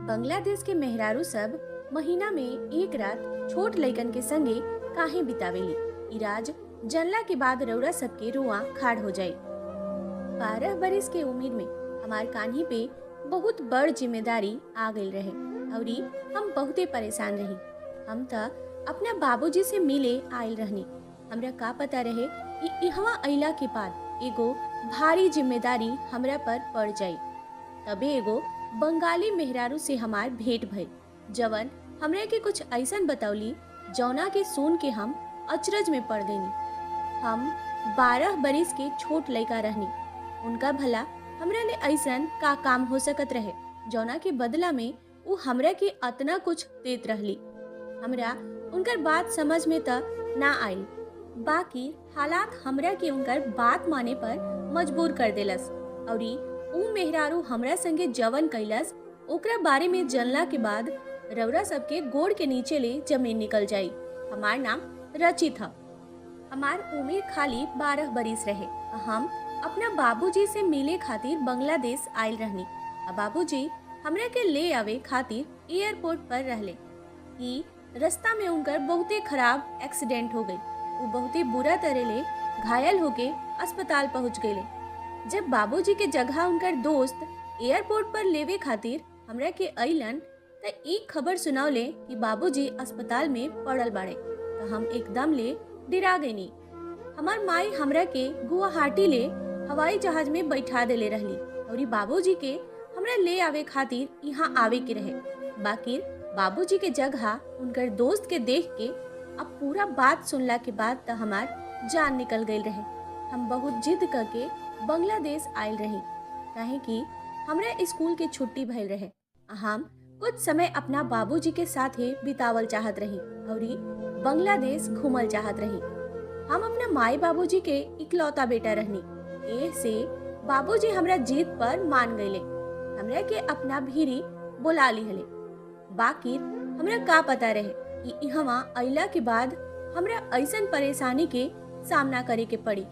बांग्लादेश के मेहरारू सब महीना में एक रात छोट लइकन के संगे काहे बितावेली। इराज जनला के बाद रौरा सबके रुआ खाड़ हो जाई। 12 बरिस के उम्र में हमार कान्ही पे बहुत बड़ जिम्मेदारी आ गई रहे और हम बहुते परेशान रही। हम त अपना बाबूजी से मिले आयल रहनी। हमरा का पता रहे कि इहवा अइला के बाद एगो भारी जिम्मेदारी हमरा पर पड़ जाई। तबे एगो बंगाली मेहरारू से हमार भेंट भइल, जवन हमरा के कुछ ऐसन बतौली जौना के सुन के हम अचरज में पड़ गईनी। हम 12 बरिस के छोट लड़का रहनी। उनका भला हमरा ले ऐसन का काम हो सकत रहे जौना के बदला में वो हमरा के अतना कुछ देत रहली। हमरा उनकर बात समझ में त ना आइल, बाकी हालात हमरा के उनकर बात माने पर मजबूर कर देलस और ऊ मेहरारू हमरा संगे जवन कैलस ओकरा बारे में जानला के बाद रौरा सबके गोड़ के नीचे ले जमीन निकल जाई। हमार नाम रचित था। हमार उम्र खाली 12 बरिस रहे। हम अपना बाबूजी से मिले खातिर बांग्लादेश आयल रहनी। बाबूजी हमरा के ले आवे खातिर एयरपोर्ट पर रहले कि रास्ता में उनकर बहुते खराब एक्सीडेंट हो गई। वो बहुते बुरा तरह ले घायल होके अस्पताल पहुंच गए। जब बाबूजी के जगह उनकर दोस्त एयरपोर्ट पर लेवे खातिर हमरा के अइलन त एक खबर सुनौले कि बाबूजी अस्पताल में पड़ल बाड़े। तो हम एकदम ले डरा गईनी। हमार माई हमरा के गुवाहाटी ले हवाई जहाज में बैठा देले रहली और बाबूजी के हमरा ले आवे खातिर यहाँ आवे के रहे। बाकी बाबूजी के जगह उनकर दोस्त के देख के अब पूरा बात सुनला के बाद त हमार जान निकल गई रहे। हम बहुत जिद करके बांग्लादेश आयल रही, काहे कि हमरा स्कूल के छुट्टी भइल रहे। हम कुछ समय अपना बाबूजी के साथ ही बितावल चाहत रही और बांग्लादेश घूमल चाहत रही। हम अपना माई बाबूजी के इकलौता बेटा रहनी। ए से बाबूजी हमरा जिद पर मान गईले, हमरा के अपना भीरी बुला लिहले। बाकी हमरा का पता रहे कि इहवा अइला के बाद हमरा ऐसन परेशानी के सामना करे के पड़ी।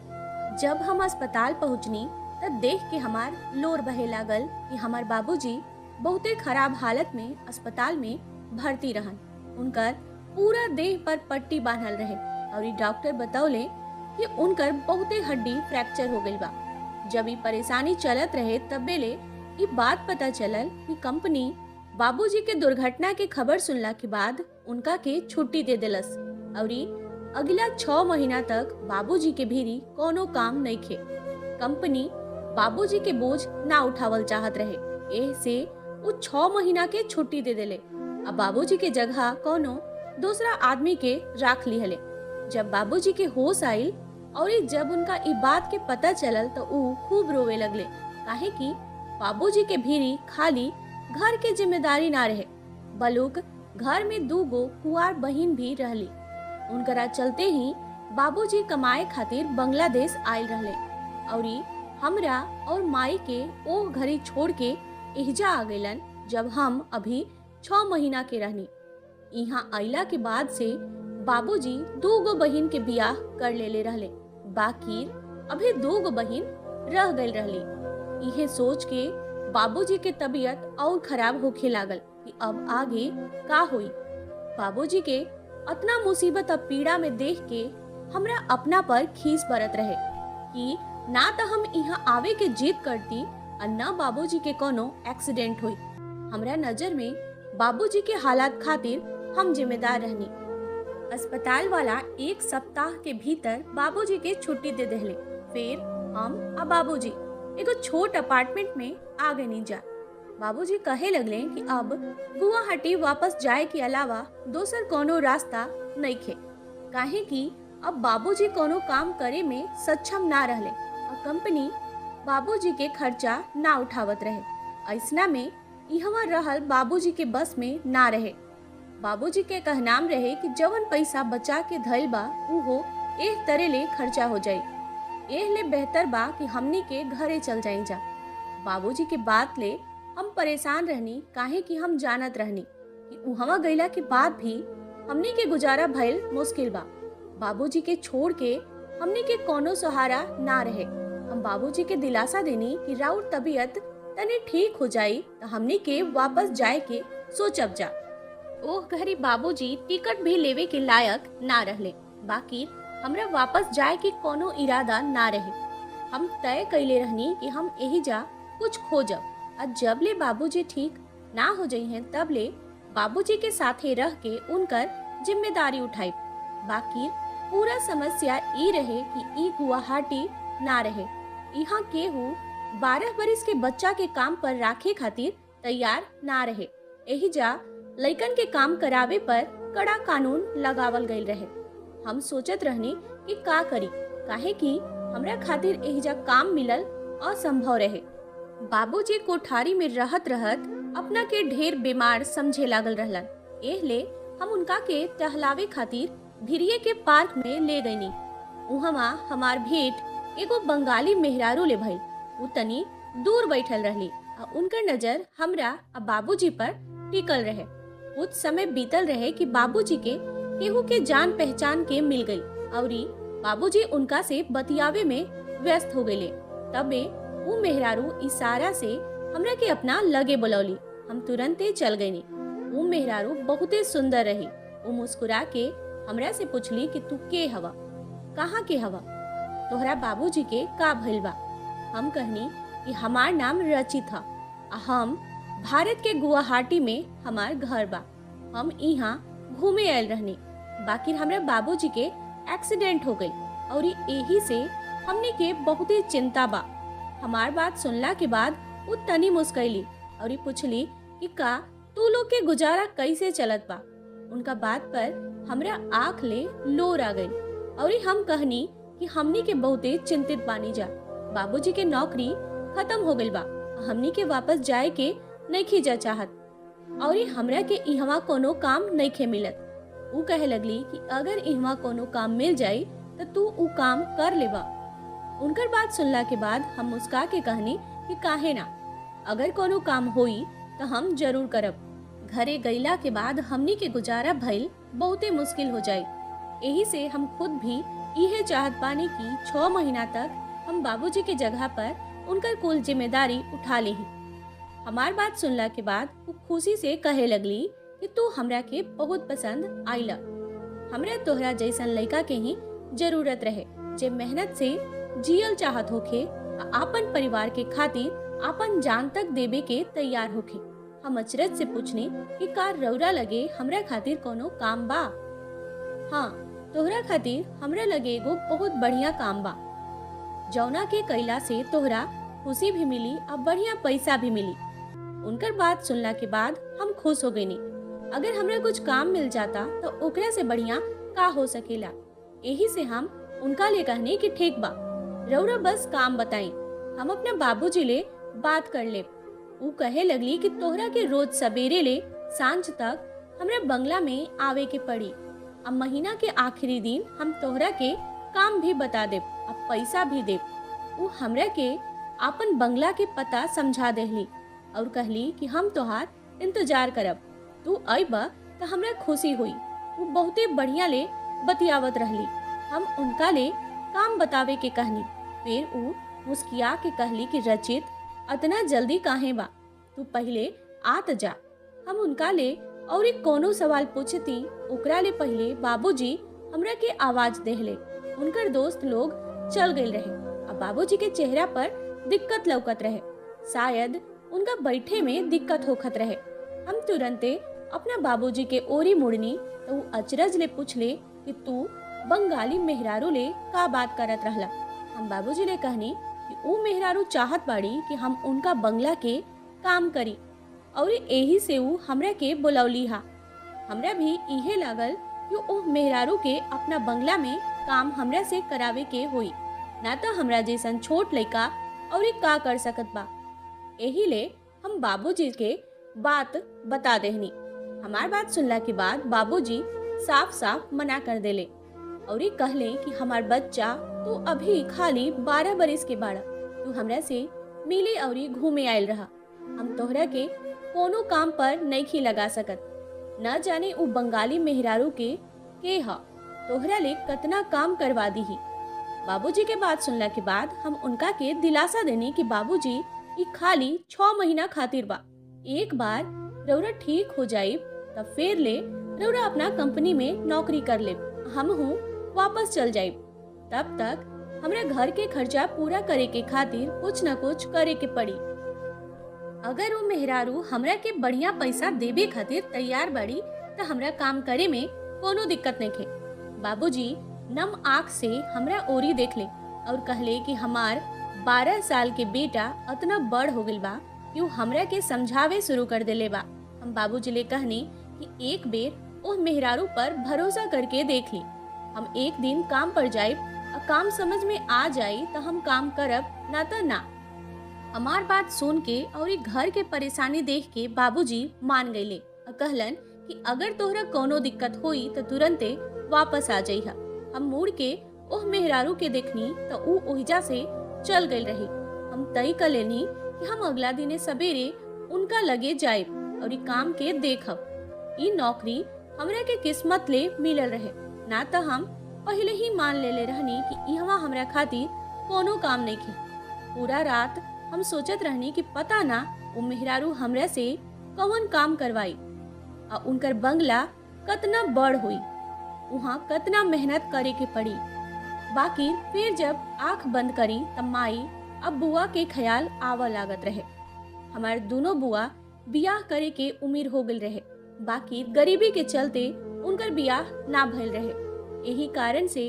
जब हम अस्पताल पहुंचनी तब देख के हमार लोर बहे लागल कि हमार बाबूजी बहुते खराब हालत में अस्पताल में भर्ती रहन। उनकर पूरा देह पर पट्टी बांधल रहे और डॉक्टर बतौले कि उनकर बहुते हड्डी फ्रैक्चर हो गई बा। जब ये परेशानी चलत रहे तब ले ये बात पता चलल कि कंपनी बाबूजी के दुर्घटना के खबर सुनला के बाद उनका के छुट्टी दे देलस और अगला 6 महीना तक बाबूजी के भीरी कोनो काम नहीं खे। कंपनी बाबूजी के बोझ ना उठावल चाहत रहे, एह से वो 6 महीना के छुट्टी दे देले। अब बाबूजी के जगह कोनो दूसरा आदमी के राख लिहले। जब बाबूजी के होश आइल और जब उनका ई बात के पता चलल तो ऊ खूब रोवे लगले, काहे कि बाबूजी के भीरी खाली घर के जिम्मेदारी ना रहे बलुक घर में 2 गो कुंवार बहिन भी रहली। उनकरा चलते ही बाबूजी कमाए खातिर बांग्लादेश आयल रहले और हमरा और माई के ओ घरे छोड़ के एहजा आ गइलन जब हम अभी 6 महीना के रहनी। यहाँ आइला के बाद से बाबूजी 2 गो बहिन के बियाह कर लेले रहले, बाकी अभी 2 गो बहिन रह गई रहली। इहे सोच के बाबूजी के तबीयत और खराब होखे लागल कि अब आगे का हुई। बाबूजी के अतना मुसीबत और पीड़ा में देख के हमरा अपना पर खीस बरत रहे कि ना तो हम यहाँ आवे के जिद करती और ना बाबूजी के कोनो एक्सीडेंट हुई। हमरा नजर में बाबूजी के हालात खातिर हम जिम्मेदार रहनी। अस्पताल वाला 1 सप्ताह के भीतर बाबूजी के छुट्टी दे देले। फिर हम और बाबूजी एगो छोट अपार्टमेंट में आ गए जा। बाबूजी कहे लगले कि अब गुवाहाटी वापस जाए के अलावा दोसर कोनो रास्ता नहीं खे, काहे कि अब बाबूजी कोनो काम करे में सक्षम ना रहले और कंपनी बाबूजी के खर्चा ना उठावत रहे। ऐसना में इहवा रहल बाबूजी के बस में ना रहे। बाबूजी के कहनाम रहे कि जवन पैसा बचा के धइल बा उहो एह तरह ले खर्चा हो जाई। एह ले बेहतर बा कि हमनी के घरे चल जाई जा। बाबूजी के बात ले हम परेशान रहनी, काहे कि हम जानत रहनी कि उहवा गईला के बाद भी हमनी के गुजारा भइल मुश्किल बा। बाबूजी के छोड़ के हमनी के कोनो सहारा ना रहे। हम बाबूजी के दिलासा देनी कि राउर तबीयत तने ठीक हो जाई तो हमनी के वापस जाए के सोचब जा। ओह घरी बाबूजी टिकट भी लेवे के लायक ना रहले, बाकी हमरा वापस जाए के कोनो इरादा ना रहे। हम तय कैले रहनी कि हम यही जा कुछ खोजब और जब ले बाबूजी ठीक ना हो जाइए तब ले बाबूजी के साथे रह के उनकर जिम्मेदारी उठाई। बाकी पूरा समस्या ई रहे कि ई गुवाहाटी ना रहे, यहाँ केहू 12 बरिस के बच्चा के काम पर राखे खातिर तैयार ना रहे। यही जा लइकन के काम करावे पर कड़ा कानून लगावल गईल रहे। हम सोचत रहनी कि का करी, काहे कि हमरा खातिर यही जा काम मिलल असंभव रहे। बाबूजी कोठारी में रहत रहत अपना के ढेर बीमार समझे लागल रहलन। एहले हम उनका के टहलावे खातिर भिरिये के पार्क में ले गईनी। उहवा हमार भेंट एगो बंगाली मेहरारू ले भइल। उ तनी दूर बैठल रहली और उनकर नजर हमरा और बाबूजी पर टिकल रहे। कुछ समय बीतल रहे कि बाबूजी के केहू के जान पहचान के मिल गई और बाबूजी उनका से बतियावे में व्यस्त हो गए। तबे वो मेहरारू इशारा से हमरा के अपना लगे बुलौली। हम तुरंते चल गईनी। वो मेहरारू बहुते सुंदर रही। वो मुस्कुरा के हमरा से पूछली कि तू के हवा, कहाँ के हवा, तोहरा बाबूजी के का भइल बा। हम कहनी कि हमार नाम रचित था, हम भारत के गुवाहाटी में हमार घर बा, हम यहाँ घूमे आयल रहनी। बाकी हमरा बाबूजी के एक्सीडेंट हो गई और यही से हमने के बहुते चिंता बा। हमार बात सुनला के बाद वो तनी मुस्कैली और पूछली कि का तू लोग के गुजारा कैसे चलत बा। उनका बात पर हमरा आँख ले लोर आ गई और हम कहनी कि हमनी के बहुते चिंतित बानी जा। बाबूजी के नौकरी खत्म हो गई बा, हमनी के वापस जाए के नहीं जा चाहत और हमरा के इहवा कोनो काम नहीं खे मिलत। उ कहे लगली कि अगर इहवा कोनो काम मिल जाई तो तू उ काम कर लेबा। उनकर बात सुनला के बाद हम मुस्का के कहनी कि काहे ना, अगर कोनो काम होई तो हम जरूर करब। घरे गईला के बाद हमनी के गुजारा भइल बहुते मुश्किल हो जाए। यही से हम खुद भी इहे चाहत बानी कि 6 महीना तक हम बाबूजी के जगह पर उनकर कुल जिम्मेदारी उठा ली। हमार बात सुनला के बाद वो खुशी से कहे लगली कि तू हमरा के बहुत पसंद आइला। हमरा तोहरा जैसन लड़का के ही जरूरत रहे जे मेहनत से जियल चाहत होखे, आपन परिवार के खातिर आपन जान तक देवे के तैयार होखे। हम अचरज से पूछने कि का रौरा लगे हमरा खातिर कोनो काम बा। हाँ, तोहरा खातिर हमरा लगे एगो बहुत बढ़िया काम बा, जौना के कैला से तोहरा खुशी भी मिली और बढ़िया पैसा भी मिली। उनकर बात सुनला के बाद हम खुश हो गईनी। अगर हमरा कुछ काम मिल जाता तो ओकरा से बढ़िया का हो सकेला। यही से हम उनका ले कहने कि ठीक बा, रौरा बस काम बताई, हम अपने बाबूजी ले बात कर ले। उ कहे लगली कि तोहरा के रोज सवेरे ले सांझ तक हमरा बंगला में आवे के पड़ी। अब महीना के आखिरी दिन हम तोहरा के काम भी बता देब, अब पैसा भी देब। उ हमरा के आपन बंगला के पता समझा देहली और कहली कि हम तोहार इंतजार करब, तू अइबा तो हमरा खुशी हुई। वो बहुते बढ़िया ले बतियावत रहली। हम उनका ले काम बतावे के कहनी। फिर उ मुस्किया के कहली कि रचित, अतना जल्दी काहे बा, तू पहले आत जा। हम उनका ले और एक कोनो सवाल पूछती ओकरा ले पहले बाबूजी हमरा के आवाज देहले। उनकर दोस्त लोग चल गए रहे और बाबूजी के चेहरा पर दिक्कत लौकत रहे, शायद उनका बैठे में दिक्कत होखत रहे। हम तुरंते अपना बाबूजी के ओरी मुड़नी तो वो अचरज ले पूछले कि तू बंगाली मेहरारू ले का बात करत रहला। हम बाबूजी ले कहनी कि वो मेहरारू चाहत बाड़ी कि हम उनका बंगला के काम करी और यही से वो हमरा के बुलौली हा। हमरा भी इहे लागल कि वो मेहरारू के अपना बंगला में काम हमरा से करावे के होई, ना तो हमरा जैसन छोट लड़का और का कर सकत बा। यही ले हम बाबूजी के बात बता देहनी। हमार बात सुनला के बाद बाबूजी साफ साफ मना कर देले और कहले कि हमार बच्चा तू अभी खाली 12 बरिस के बाड़ा, तू हमरा से मिले और घूमे आयल रहा। हम तोहरा के कोनो काम पर नहीं लगा सकत, न जाने उ बंगाली मेहरारू के हा तोहरा ले कतना काम करवा दी ही। बाबूजी के बात सुनला के बाद हम उनका के दिलासा देनी कि बाबूजी ई खाली 6 महीना खातिर बा। एक बार रौरा ठीक हो जाई तब फिर ले रौरा अपना कंपनी में नौकरी कर ले, हम हूँ वापस चल जाई। तब तक हमरा घर के खर्चा पूरा करे के खातिर कुछ न कुछ करे के पड़ी। अगर वो मेहरारू हमरा के बढ़िया पैसा देवे खातिर तैयार बड़ी तो हमरा काम करे में कोनो दिक्कत नहीं खे। बाबूजी नम आँख से हमरा ओरी देख ले और कहले कि हमार 12 साल के बेटा इतना बड़ हो गइल बा कि वो हमरा के समझावे शुरू कर देले बा। हम बाबूजी ले कहनी कि एक बेर उस मेहरारू पर भरोसा करके देख ली। हम एक दिन काम पर जाए और काम समझ में आ जाई तो हम काम करब, ना तो ना। हमार बात सुन के और घर के परेशानी देख के बाबूजी मान गईले और कहलन कि अगर तोहरा कोनो दिक्कत हुई तो तुरंते वापस आ जाइहा। हम मुड़ के ओह मेहरारू के देखनी तो ऊ ओहिजा से चल गई रही। हम तय कर लेनी कि हम अगला दिने सवेरे उनका लगे जाए और काम के देखब। ई नौकरी हमरा के किस्मत ले मिलल रहे, ना तो हम पहले ही मान ले रहनी कि यहाँ हमरा खातिर कोनो काम नहीं खे। पूरा रात हम सोचत रहनी कि पता ना वो मेहरारू हमरा से कौन काम करवाई और उनकर बंगला कतना बड़ हुई, वहाँ कतना मेहनत करे के पड़ी। बाकी फिर जब आंख बंद करी तब माई अब बुआ के ख्याल आवा लागत रहे। हमारे दोनों बुआ बियाह करे के उम्र हो गई रहे, बाकी गरीबी के चलते उनकर बियाह ना भइल रहे। यही कारण से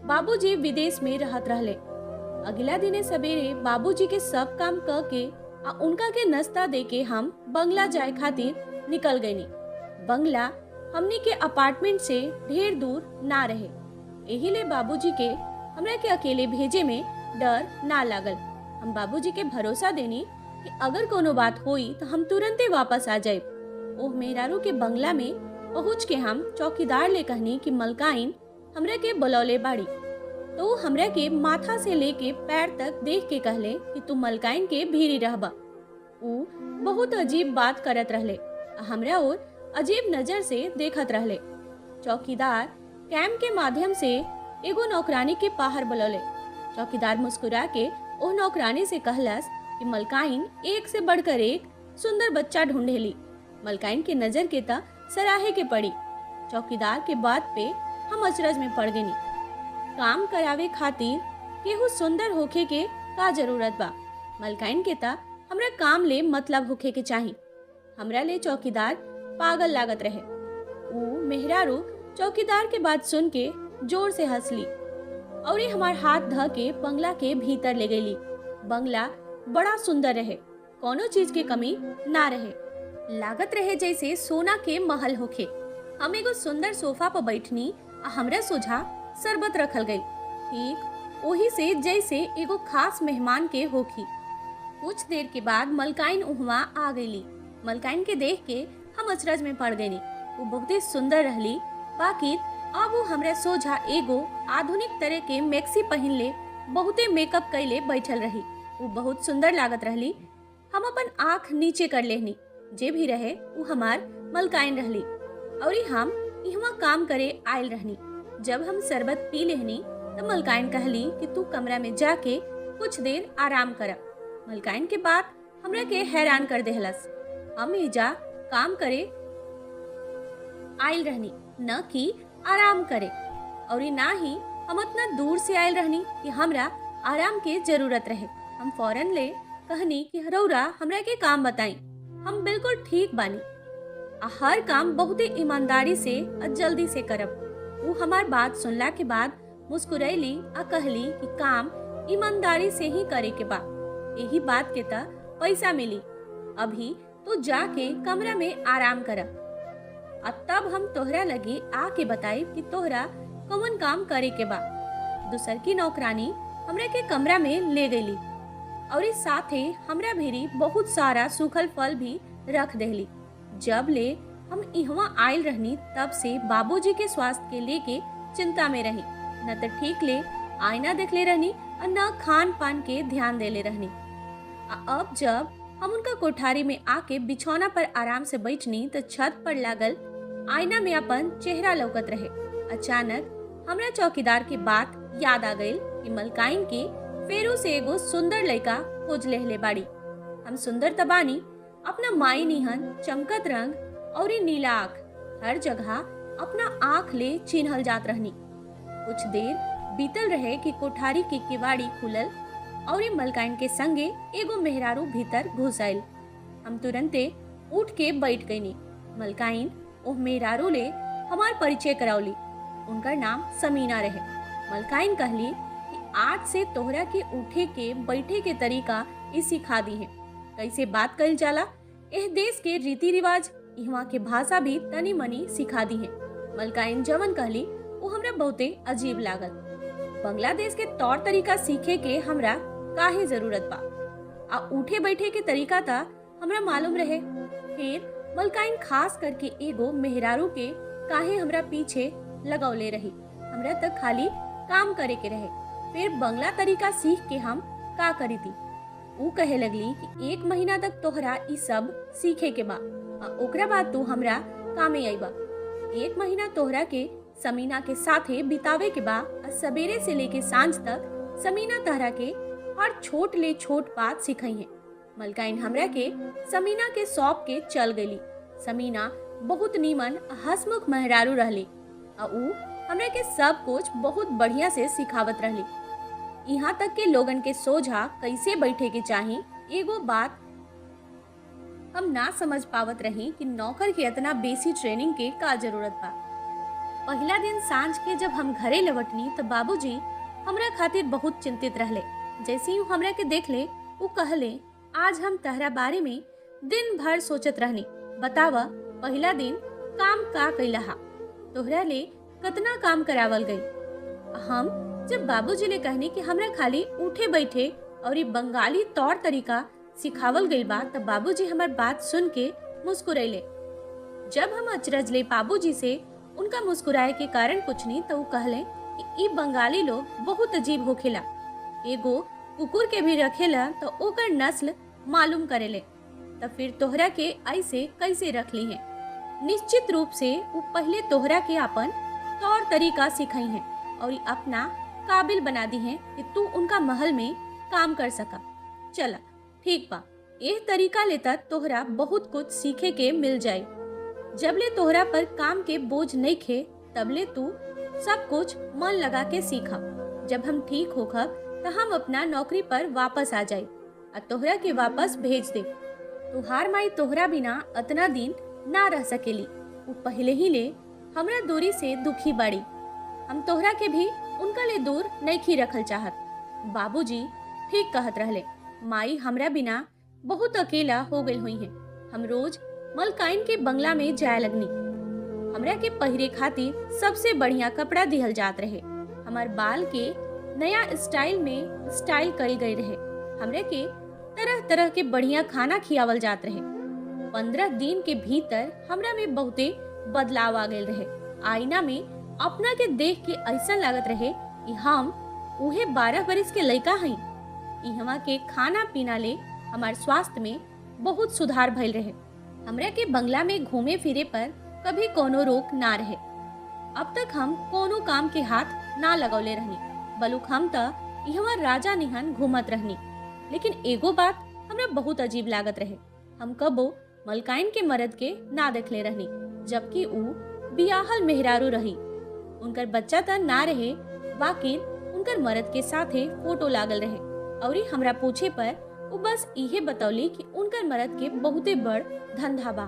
बाबूजी विदेश में रहत रहले। अगला दिने सवेरे बाबूजी के सब काम क के आ उनका के नाश्ता दे के हम बंगला जाए खातिर निकल गईनी। बंगला हमनी के अपार्टमेंट से ढेर दूर ना रहे, यही ले बाबूजी के हमरा के अकेले भेजे में डर ना लागल। हम बाबूजी के भरोसा देनी कि अगर कोनो बात हुई तो हम तुरंते वापस आ जाए। ओह मेहरारू के बंगला में पहुँच के हम चौकीदार ले कहनी कि मलकाइन हमरा के बुलौले बाड़ी। तो हमरा के माथा से लेके पैर तक देख के कहले कि तू मलकाइन के भीरी रहबा। ऊ बहुत अजीब बात करत रहले, हमरा और अजीब नजर से देखत रहले। चौकीदार कैम के माध्यम से एगो नौकरानी के बाहर बुलौले। चौकीदार मुस्कुरा के ओ नौकरानी से कहलस कि मलकाइन एक से बढ़कर एक सुंदर बच्चा ढूंढेली। मलकाइन के नजर के ता सराहे के पड़ी। चौकीदार के बात पे हम अचरज में पड़ गनी। काम करावे खातिर केहू सुंदर होखे के का जरूरत बा। मलकाइन के ता हमरा काम ले मतलब होखे के चाही। हमरा ले चौकीदार पागल लागत रहे। ऊ मेहरारू चौकीदार के बात सुन के जोर से हंसली और हमार हाथ ध के बंगला के भीतर ले गईली। बंगला बड़ा सुंदर रहे, कोनो चीज के कमी ना रहे। लागत रहे जैसे सोना के महल होखे। हम एगो सुंदर सोफा पर बैठनी आ हमरा सोझा शरबत रखल गई, ठीक वही से जैसे एगो खास मेहमान के होखी। कुछ देर के बाद मलकाइन उहवा आ गईली। मलकाइन के देख के हम अचरज में पड़ गईनी। वो बहुते सुंदर रहली, बाकी अब वो हमरा सोझा एगो आधुनिक तरह के मैक्सी पहन ले बहुते मेकअप कैले बैठल रही। वो बहुत सुंदर लागत रहली। हम अपन आँख नीचे कर लेहनी, जे भी रहे वो हमार मलकाइन रहली और हम यहाँ काम करे आयल रहनी। जब हम शरबत पी लेहनी तो मलकाइन कहली कि तू कमरा में जाके कुछ देर आराम कर। मलकाइन के बात हमरा के हैरान कर देहलस। हम एजा काम करे आयल रहनी, न कि आराम करे, और ना ही हम इतना दूर से आयल रहनी कि हमरा आराम के जरूरत रहे। हम फौरन ले कहनी कि रौरा हमरा के काम बताई, हम बिल्कुल ठीक बानी, हर काम बहुते ईमानदारी से और जल्दी से करब। वो हमार बात सुनला के बाद मुस्कुरैली आ कहली कि काम ईमानदारी से ही करे के बा, यही बात के ता पैसा मिली। अभी तो जाके कमरा में आराम कर, तब हम तोहरा लगे आके बताई कि तोहरा कौन काम करे के बा। दूसर की नौकरानी हमरा के कमरा में ले गईली और इस साथे हमरा भेरी बहुत सारा सूखल फल भी रख देली। जब ले हम यहाँ आयल रहनी तब से बाबूजी के स्वास्थ्य के लेके चिंता में रही, न तो ठीक ले आईना देख ले रहनी और न खान पान के ध्यान दे ले रहनी। अब जब हम उनका कोठारी में आके बिछौना पर आराम से बैठनी तो छत पर लागल आईना में अपन चेहरा लौकत रहे। अचानक हमरा चौकीदार के बात याद आ गई कि मलकाइन के फेरू से एगो सुंदर लड़का खोज लेहले बाड़ी। हम सुंदर तबानी, अपना माई निहन चमकत रंग और नीला आँख, हर जगह अपना आँख ले चिन्हल जात रहनी। कुछ देर बीतल रहे कि कोठारी की किवाड़ी खुलल और मलकाइन के संगे एगो मेहरारू भीतर घुस आइल। हम तुरंते उठ के बैठ गईनी। मलकाइन ओह मेहरारू ले हमार परिचय करावली। उनका नाम समीना रहे। मलकाइन कहली कि आज से तोहरा के उठे के बैठे के तरीका ई सिखा दी है, कैसे बात कइल जाला, एह देश के रीति रिवाज, इहवा के भाषा भी तनी मनी सिखा दी है। मलकाइन जवन कहली वो हमरा बहुते अजीब लागल। बांग्लादेश के तौर तरीका सीखे के हमरा काहे जरूरत बा, आ उठे बैठे के तरीका ता हमरा मालूम रहे। फिर मलकाइन खास करके एगो मेहरारू के काहे हमरा पीछे लगौले रही। हमरा तक खाली काम करे के रहे। फिर बंगला तरीका सीख के हम का करी थी। ऊ कहे लगली कि 1 महीना तक तोहरा ई सब सीखे के बा, आ ओकरा बाद तू हमरा कामे आईबा। 1 महीना तोहरा के समीना के साथे बितावे के बा, आ सवेरे से लेके सांझ तक समीना तहरा के हर छोट ले छोट बात सिखाई है। मलकाइन हमरा के समीना के सौंप के चल गई। समीना बहुत नीमन हसमुख मेहरारू रहली, आ ऊ हमरा के सब कुछ बहुत बढ़िया से सिखावत रहली। यहाँ तक के लोगन के सोझा कैसे बैठे के चाही, एगो बात हम ना समझ पावत रही कि नौकर के इतना बेसी ट्रेनिंग के का जरूरत बा। पहला दिन सांझ के जब हम घरे लौटनी तो बाबूजी हमरा खातिर बहुत चिंतित रहले। जैसे ही हमरा के देख ले वो कहले, आज हम तहरा बारे में दिन भर सोचत रहनी, बतावा पहला दिन काम का कैला हा, तोहरा ले कतना काम करावल गई। हम जब बाबूजी ने कहनी कि हमरा खाली उठे बैठे और ये बंगाली तौर तरीका सिखावल गई बा, तब बाबूजी हमार बात सुन के मुस्कुरैले। जब हम अचरज ले बाबूजी से उनका मुस्कुराए के कारण पूछनी तो वो कहले कि ई बंगाली लोग बहुत अजीब होखेला, एगो कुकुर के भी रखेला तो ओकर नस्ल मालूम करेले, तब फिर तोहरा के ऐसे कैसे रख ली है। निश्चित रूप से वो पहले तोहरा के अपन तौर तरीका सिखाई है और अपना काबिल बना दी है कि तू उनका महल में काम कर सका। चला ठीक बा, यह तरीका लेता तोहरा बहुत कुछ सीखे के मिल जाए। जब ले तोहरा पर काम के बोझ नहीं खे, तब ले तू सब कुछ मन लगा के सीखा। जब हम ठीक होखब तो हम अपना नौकरी पर वापस आ जाए और तोहरा के वापस भेज दे। तुहार माई तोहरा बिना अतना दिन ना रह सकेली। वो पहले ही ले हमरा दूरी से दुखी बाड़ी। हम तोहरा के भी उनका ले दूर नहीं रखल चाहत। बाबूजी ठीक कहत रहले, माई हमरा बिना बहुत अकेला हो गई हुई है। हम रोज मलकाइन के बंगला में जाए लगनी। हमरा के पहिरे खातिर सबसे बढ़िया कपड़ा दिहल जात रहे। हमार बाल के नया स्टाइल में स्टाइल कल गए रहे। हमरे के तरह तरह के बढ़िया खाना खियावल जात रहे। 15 दिन के भीतर हमरा में बहुते बदलाव आ गए रहे। आईना में अपना के देख के ऐसा लागत रहे कि हम उहे 12 बरिस के लड़का हई। इहवा के खाना पीना ले हमार स्वास्थ्य में बहुत सुधार भइल रहे। हमरा के बंगला में घूमे फिरे पर कभी कोनो रोक ना रहे। अब तक हम कोनो काम के हाथ ना लगौले रहनी, बलुक हम त इहवा राजा निहन घूमत रहनी। लेकिन एगो बात हमरा बहुत अजीब लागत रहे, हम कबो मलकाइन के मर्द के ना देखले रहनी, जबकि ऊ बियाहल मेहरारू रही। उनकर बच्चा त ना रहे, बाकी उनकर मर्द के साथे फोटो लागल रहे। और हमरा पूछे पर वो बस इहे बतौली कि उनकर मर्द के बहुते बड़ धंधा बा,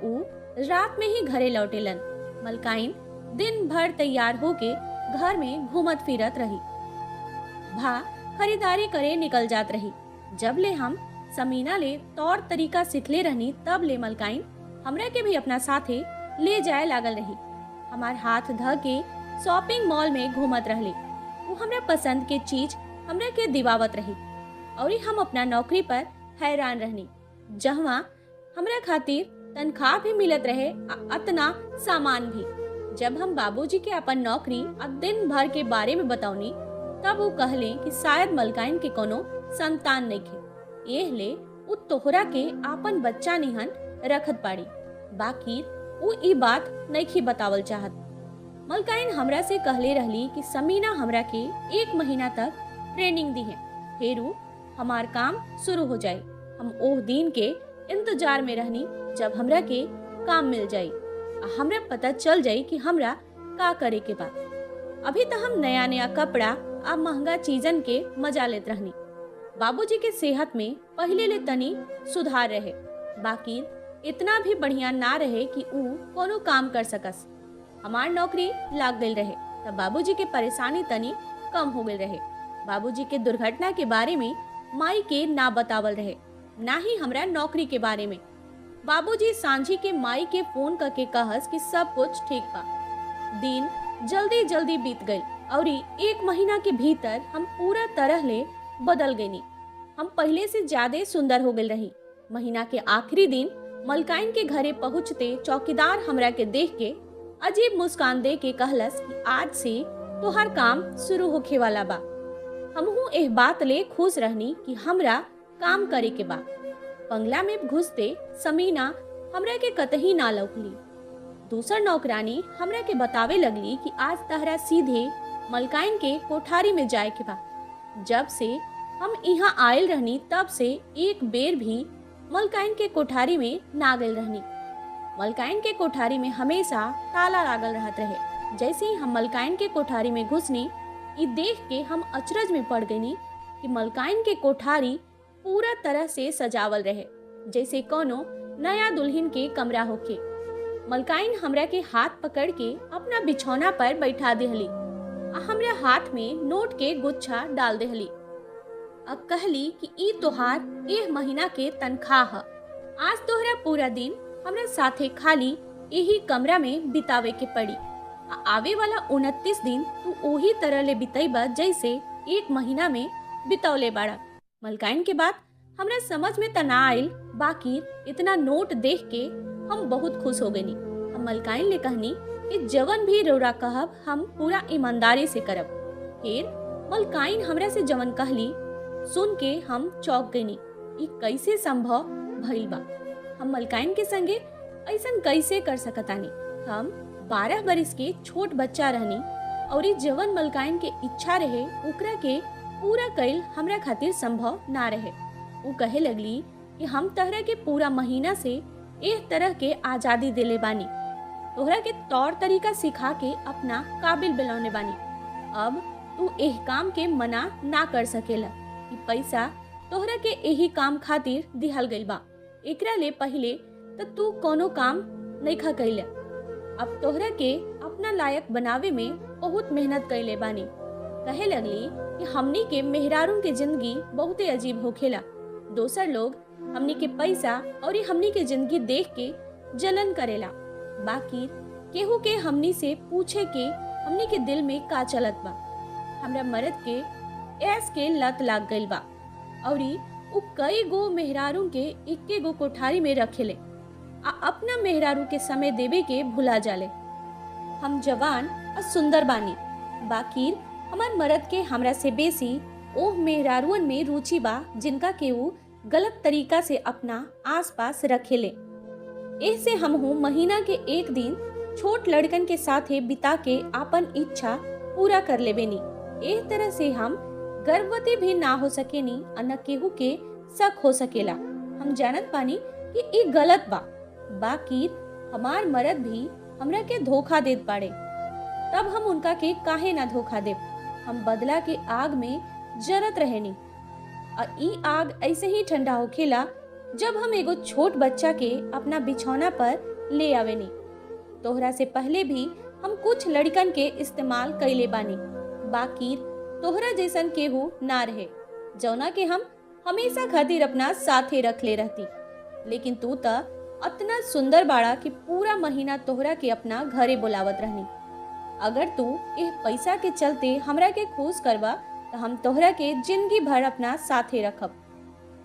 ऊ रात में ही घरे लौटेलन। मलकाइन दिन भर तैयार होके घर में घूमत फिरत रही, भा खरीदारी करे निकल जात रही। जब ले हम समीना ले तौर तरीका सिखले रहनी, तब ले मलकाइन हमरा के भी अपना साथे ले जाए लागल रही। हमार हाथ ध के शॉपिंग मॉल में घूमत रहली। वो हमरा पसंद के चीज हमरा के दिवावत रही और हम अपना नौकरी पर हैरान रहनी, जहाँ हमरा खातिर तनख्वाह भी मिलत रहे, अतना सामान भी। जब हम बाबूजी के अपन नौकरी और दिन भर के बारे में बताऊनी, तब वो कहले कि शायद मलकाइन के कोनो संतान नहीं खे, एह ले उ तोहरा के अपन बच्चा निहन रखत पाड़ी। बाकी उ ई बात नहीं बतावल चाहत। मलकाइन हमरा से कहले रहली कि समीना हमरा के 1 महीना तक ट्रेनिंग दी है, फिर हमार काम शुरू हो जाए। हम ओह दिन के इंतजार में रहनी जब हमरा के काम मिल जाई, हमरा पता चल जाई कि हमरा का करे के बा। अभी तो हम नया नया कपड़ा आ महंगा चीजन के मजा लेत रहनी। बाबूजी के सेहत में पहले ले तनी सुधार रहे, बाकी इतना भी बढ़िया ना रहे कि ऊ कोनो काम कर सकस। हमार नौकरी लाग गई रहे तब बाबूजी के परेशानी तनी कम हो गई रहे। बाबूजी के दुर्घटना के बारे में माई के ना बतावल रहे, ना ही हमरा नौकरी के बारे में। बाबूजी सांझी के माई के फोन करके कहस कि सब कुछ ठीक बा। दिन जल्दी जल्दी बीत गई और 1 महीना के भीतर हम पूरा तरह ले बदल गईनी। हम पहले से ज्यादा सुंदर हो गई रही। महीना के आखिरी दिन मलकाइन के घरे पहुँचते चौकीदार हमरा के देख के अजीब मुस्कान दे के कहलस कि आज से तोहर काम शुरू होखे वाला बा। हमहू एह बात ले खुश रहनी कि हमरा काम करे के बा। बंगला में घुसते समीना हमरा के कतही ना लौकली। दूसर नौकरानी हमरा के बतावे लगली कि आज तहरा सीधे मलकाइन के कोठारी में जाए के बा। जब से हम यहाँ आयल रहनी तब से एक बेर भी मलकाइन के कोठारी में ना गल रहनी। मलकाइन के कोठारी में हमेशा ताला लागल रहत रहे। जैसे ही हम मलकाइन के कोठारी में घुसनी, ई देख के हम अचरज में पड़ गईनी कि मलकाइन के कोठारी पूरा तरह से सजावल रहे, जैसे कोनो नया दुल्हन के कमरा होके। मलकाइन हमरा के हाथ पकड़ के अपना बिछौना पर बैठा देहली, हमरा हाथ में नोट के गुच्छा डाल देहली। अब कहली कि ई तोहार 1 महीना के तनख्वाह ह। आज तोहरा पूरा दिन हमरा साथे खाली यही कमरा में बितावे के पड़ी। आवे वाला 29 दिन तू ओही तरह ले बिताइबा जैसे 1 महीना में बितौले बाड़ा। मलकाइन के बात हमरा समझ में तना आइल, बाकी इतना नोट देख के हम बहुत खुश हो गईनी। हम मलकाइन ले कहनी कि जवन भी रौरा कहब हम पूरा ईमानदारी से करब। फिर मलकाइन हमरा से जवन कहली सुन के हम चौंक गईनी। ई कैसे संभव भइल बा? हम मलकाइन के संगे ऐसन कैसे कर सकतानी? हम 12 बरिस के छोट बच्चा रहनी और जवन मलकाइन के इच्छा रहे ओकरा के पूरा कईल हमरा खातिर संभव ना रहे। वो कहे लगली कि हम तहरा के पूरा महीना से एक तरह के आजादी देले बानी, तोहरा के तौर तरीका सिखा के अपना काबिल बनौने बानी। अब तू एह काम के मना ना कर सकेला कि पैसा तोहरा के यही काम खातिर दिहल गइल बा। एकरा ले पहले तो तू कोनो काम नइखा कइले। अब तोहरा के अपना लायक बनावे में बहुत मेहनत कइले बानी। कहे लगली कि हमनी के मेहरारून के जिंदगी बहुते अजीब होखेला। दोसर लोग हमनी के पैसा और हमनी के जिंदगी देख के जलन करेला, बाकी केहू के हमनी से पूछे के हमनी के दिल में का चलत बा। हमरा मर्द के ऐस के लत लाग गइल बा और उ कई गो मेहरारू के इक्के गो कोठारी में रखेले आ अपना मेहरारू के समय देवे के भुला जाले। हम जवान और सुंदर बानी, बाकी हमार मर्द के हमरा से बेसी ओह मेहरारुअन में रुचि बा जिनका के उ गलत तरीका से अपना आसपास रखेले। ऐसे हम हूँ महीना के एक दिन छोट लड़कन के साथे बिता के आपन इच्छा पूरा कर लेबेनी। एह तरह से हम गर्भवती भी ना हो सकेनी और न केहू के शक हो सकेला। हम जानत पानी कि ये गलत बा, बाकी हमार मर्द भी हमरा के धोखा देत पाड़े, तब हम उनका के काहे ना धोखा देब। हम बदला के आग में जरत रहेनी और ई आग ऐसे ही ठंडा होखेला जब हम एगो छोट बच्चा के अपना बिछौना पर ले आवेनी। तोहरा से पहले भी हम कुछ लड़कन के इस्तेमाल कइले बानी, बाकी तोहरा जैसन केहू ना रहे जौना के हम हमेशा खातिर अपना साथे रख ले रहती। लेकिन तू त इतना सुंदर बाड़ा कि पूरा महीना तोहरा के अपना घरे बुलावत रहनी। अगर तू इस पैसा के चलते हमरा के खुश करबा तो हम तोहरा के जिंदगी भर अपना साथे रखब।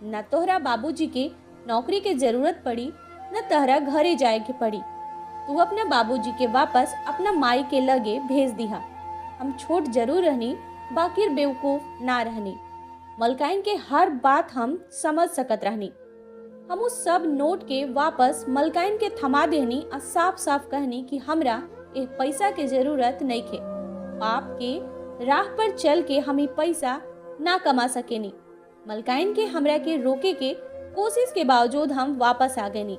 न तोहरा बाबूजी के नौकरी के जरूरत पड़ी न तोहरा घरे जाए के पड़ी। तू अपना बाबूजी के वापस अपना माई के लगे भेज दिहा। हम छोट जरूर रहनी, बाकी बेवकूफ ना रहनी। मलकाइन के हर बात हम समझ सकत रहनी। हम उस सब नोट के वापस मलकाइन के थमा देहनी और साफ साफ कहनी कि हमरा ए पैसा के जरूरत नहीं खे। पाप के राह पर चल के हम पैसा ना कमा सकेनी। मलकाइन के हमरा के रोके के कोशिश के बावजूद हम वापस आ गए नी।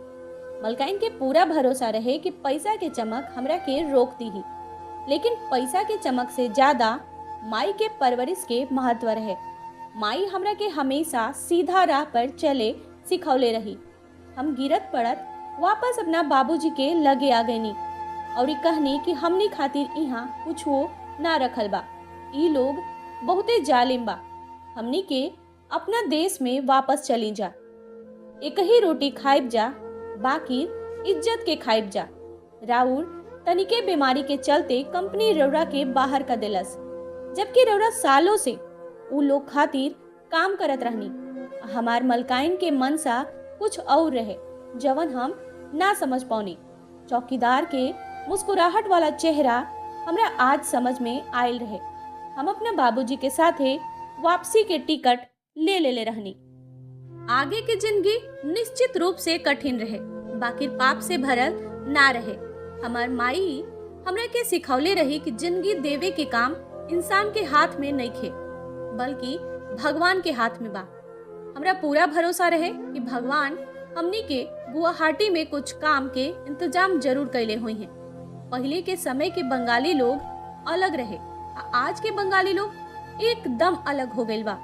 मलकाइन के पूरा भरोसा रहे कि पैसा के चमक हमरा के रोकती ही, लेकिन पैसा के चमक से ज्यादा माई के परवरिश के महत्व रहे। माई हमरा के हमेशा सीधा राह पर चले सिखौले रही। हम गिरत पड़त वापस अपना बाबूजी के लगे आ गए नी और कहनी कि हमनी खातिर यहाँ कुछ ना रखल बा, ई लोग बहुते जालिम बा, हमनी के अपना देश में वापस चली जा, एक ही रोटी खाइब जा, बाकी इज्जत के खाइब जा। राउर तनिके बीमारी के चलते कंपनी रौरा के बाहर कर देलस, जबकि रौरा सालों से उ लोग खातिर काम करत रहनी। हमार मलकाइन के मनसा कुछ और रहे जवन हम ना समझ पौनी। चौकीदार के मुस्कुराहट वाला चेहरा हमरा आज समझ में आयल रहे। हम अपने बाबूजी के साथे वापसी के टिकट ले रहनी। आगे की जिंदगी निश्चित रूप से कठिन रहे, बाकी पाप से भरल ना रहे। हमार माई हमरा के सिखौले रही कि जिंदगी देवे के काम इंसान के हाथ में नहीं खे, बल्कि भगवान के हाथ में बा। हमरा पूरा भरोसा रहे कि भगवान हमनी के गुवाहाटी में कुछ काम के इंतजाम जरूर कैले हुई हैं। पहले के समय के बंगाली लोग अलग रहे, आज के बंगाली लोग एकदम अलग हो गइल बा।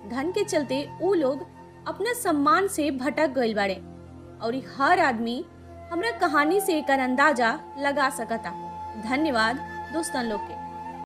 धन के चलते उ लोग अपने सम्मान से भटक गइल बाड़े और हर आदमी हमरा कहानी से एकर अंदाजा लगा सकता। धन्यवाद दोस्तन लोग के।